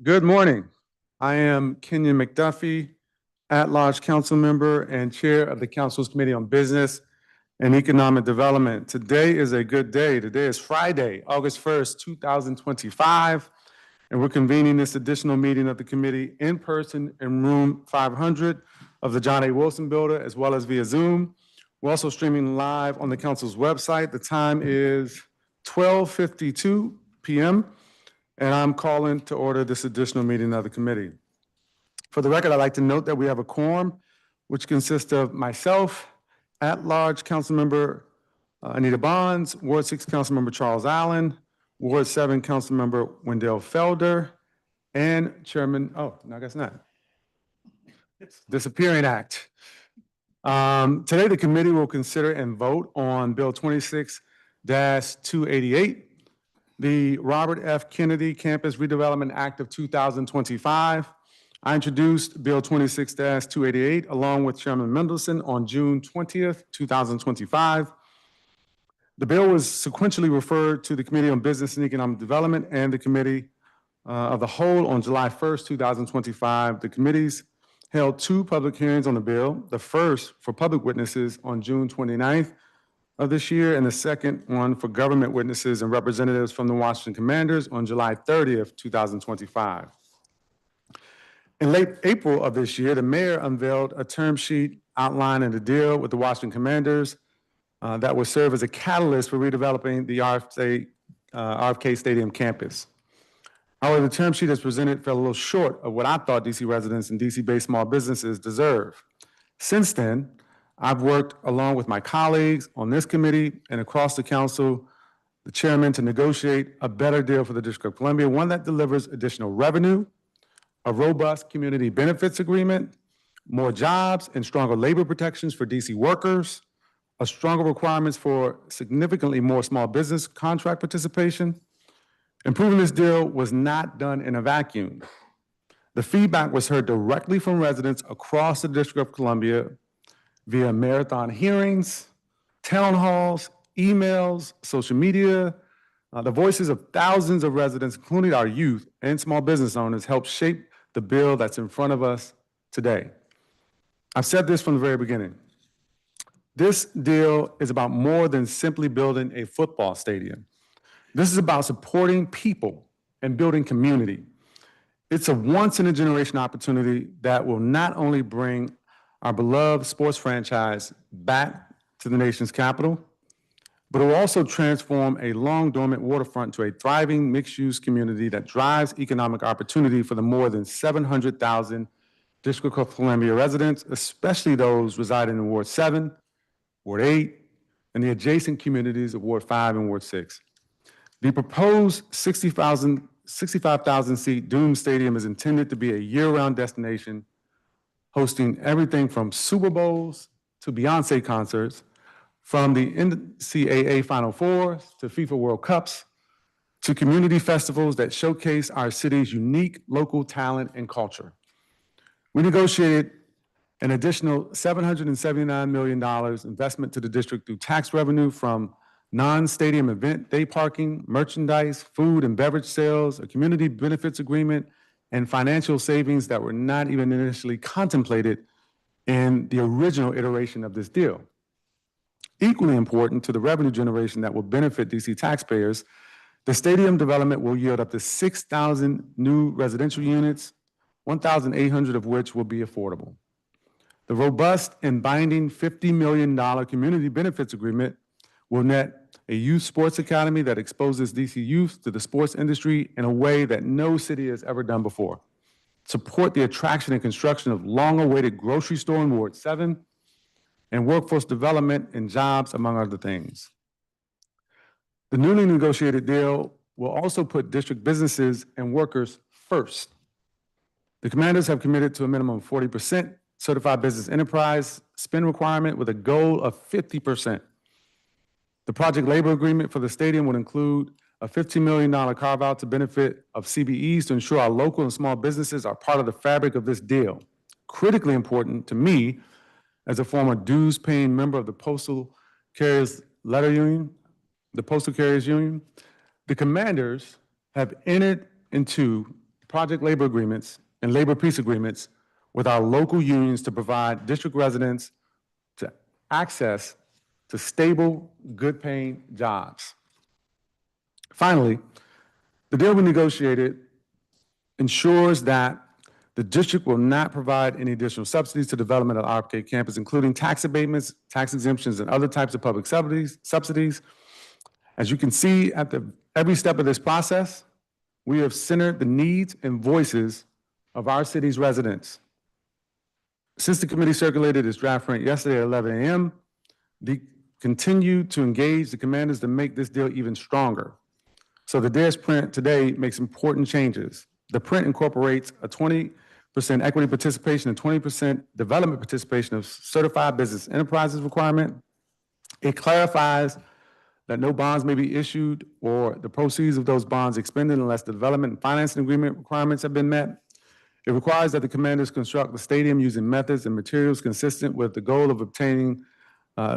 Good morning. I am Kenyon McDuffie, at-large council member and chair of the council's Committee on Business and Economic Development. Today is a good day. Today is Friday, August 1st, 2025, and we're convening this additional meeting of the committee in person in room 500 of the John A. Wilson Building, as well as via Zoom. We're also streaming live on the council's website. The time is 12:52 p.m., and I'm calling to order this additional meeting of the committee. For the record, I'd like to note that we have a quorum, which consists of myself, at-large Councilmember Anita Bonds, Ward 6 Councilmember Charles Allen, Ward 7 Councilmember Wendell Felder, and Chairman, no, I guess not. Disappearing Act. Today, the committee will consider and vote on Bill 26-288, the Robert F. Kennedy Campus Redevelopment Act of 2025. I introduced Bill 26-288 along with Chairman Mendelson on June 20th, 2025. The bill was sequentially referred to the Committee on Business and Economic Development and the Committee of the Whole on July 1st, 2025. The committees held 2 public hearings on the bill, the first for public witnesses on June 29th of this year, and the second one for government witnesses and representatives from the Washington Commanders on July 30th, 2025. In late April of this year, the mayor unveiled a term sheet outlining the deal with the Washington Commanders that would serve as a catalyst for redeveloping the RFK Stadium campus. However, the term sheet as presented fell a little short of what I thought DC residents and DC-based small businesses deserve. Since then, I've worked along with my colleagues on this committee and across the council, the chairman, to negotiate a better deal for the District of Columbia, one that delivers additional revenue, a robust community benefits agreement, more jobs and stronger labor protections for DC workers, a stronger requirements for significantly more small business contract participation. Improving this deal was not done in a vacuum. The feedback was heard directly from residents across the District of Columbia via marathon hearings, town halls, emails, social media. The voices of thousands of residents, including our youth and small business owners, helped shape the bill that's in front of us today. I've said this from the very beginning. This deal is about more than simply building a football stadium. This is about supporting people and building community. It's a once-in-a-generation opportunity that will not only bring our beloved sports franchise back to the nation's capital, but it will also transform a long-dormant waterfront to a thriving mixed-use community that drives economic opportunity for the more than 700,000 District of Columbia residents, especially those residing in Ward 7, Ward 8, and the adjacent communities of Ward 5 and Ward 6. The proposed 65,000-seat Doom Stadium is intended to be a year-round destination, hosting everything from Super Bowls to Beyonce concerts, from the NCAA Final Fours to FIFA World Cups, to community festivals that showcase our city's unique local talent and culture. We negotiated an additional $779 million investment to the district through tax revenue from non-stadium event day parking, merchandise, food and beverage sales, a community benefits agreement, and financial savings that were not even initially contemplated in the original iteration of this deal. Equally important to the revenue generation that will benefit DC taxpayers, the stadium development will yield up to 6,000 new residential units, 1,800 of which will be affordable. The robust and binding $50 million community benefits agreement will net a youth sports academy that exposes DC youth to the sports industry in a way that no city has ever done before. Support the attraction and construction of long-awaited grocery store in Ward 7, and workforce development and jobs, among other things. The newly negotiated deal will also put district businesses and workers first. The Commanders have committed to a minimum of 40% certified business enterprise spend requirement with a goal of 50%. The project labor agreement for the stadium would include a $15 million carve-out to benefit of CBEDs to ensure our local and small businesses are part of the fabric of this deal. Critically important to me, as a former dues-paying member of the Postal Carriers Union, the Commanders have entered into project labor agreements and labor peace agreements with our local unions to provide district residents to access to stable, good-paying jobs. Finally, the deal we negotiated ensures that the district will not provide any additional subsidies to development of the RFK campus, including tax abatements, tax exemptions, and other types of public subsidies. As you can see at every step of this process, we have centered the needs and voices of our city's residents. Since the committee circulated its draft print yesterday at 11 a.m., we continue to engage the commanders to make this deal even stronger. So the DARES print today makes important changes. The print incorporates a 20% equity participation and 20% development participation of certified business enterprises requirement. It clarifies that no bonds may be issued or the proceeds of those bonds expended unless the development and financing agreement requirements have been met. It requires that the commanders construct the stadium using methods and materials consistent with the goal of obtaining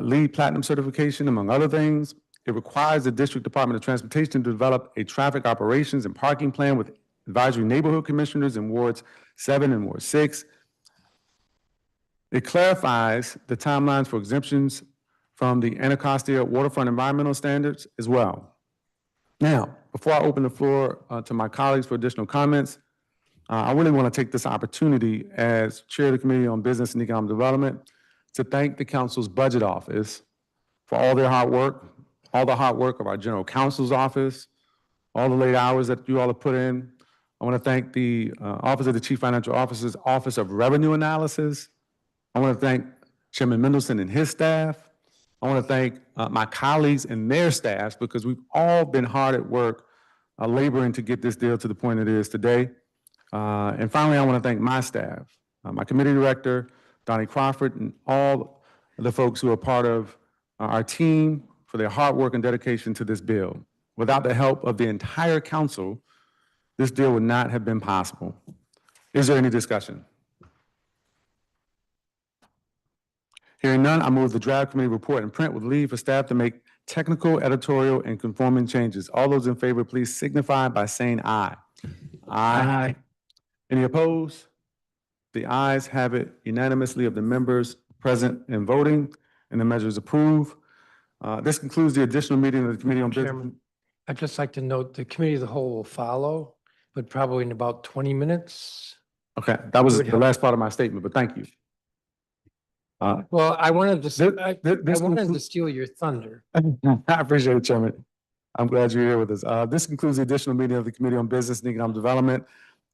LEED Platinum certification, among other things. It requires the District Department of Transportation to develop a traffic operations and parking plan with advisory neighborhood commissioners in Wards 7 and Ward 6. It clarifies the timelines for exemptions from the Anacostia waterfront environmental standards as well. Now, before I open the floor to my colleagues for additional comments, I really want to take this opportunity as Chair of the Committee on Business and Economic Development to thank the Council's Budget Office for all their hard work, all the hard work of our General Counsel's Office, all the late hours that you all have put in. I want to thank the Office of the Chief Financial Officer's Office of Revenue Analysis. I want to thank Chairman Mendelson and his staff. I want to thank my colleagues and their staffs because we've all been hard at work laboring to get this deal to the point it is today. And finally, I want to thank my staff, my committee director, Donnie Crawford, and all the folks who are part of our team for their hard work and dedication to this bill. Without the help of the entire council, this deal would not have been possible. Is there any discussion? Hearing none, I move the draft committee report in print with leave for staff to make technical, editorial, and conforming changes. All those in favor, please signify by saying aye. Aye. Any opposed? The ayes have it unanimously of the members present and voting, and the measure is approved. This concludes the additional meeting of the Committee on Business. Chairman, I'd just like to note the Committee of the Whole will follow, but probably in about 20 minutes. Okay, that was the last part of my statement, but thank you. Well, I wanted to steal your thunder. I appreciate it, Chairman. I'm glad you're here with us. This concludes the additional meeting of the Committee on Business and Economic Development.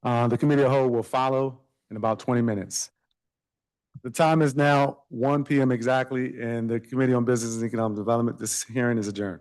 The Committee of the Whole will follow in about 20 minutes. The time is now 1 p.m. exactly, and the Committee on Business and Economic Development, this hearing is adjourned.